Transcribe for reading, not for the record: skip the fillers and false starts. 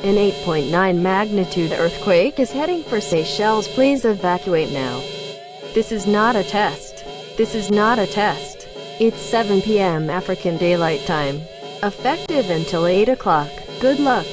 An 8.9 magnitude earthquake is heading for Seychelles. Please evacuate now. This is not a test. This is not a test. It's 7 p.m. African Daylight Time. Effective until 8 o'clock. Good luck.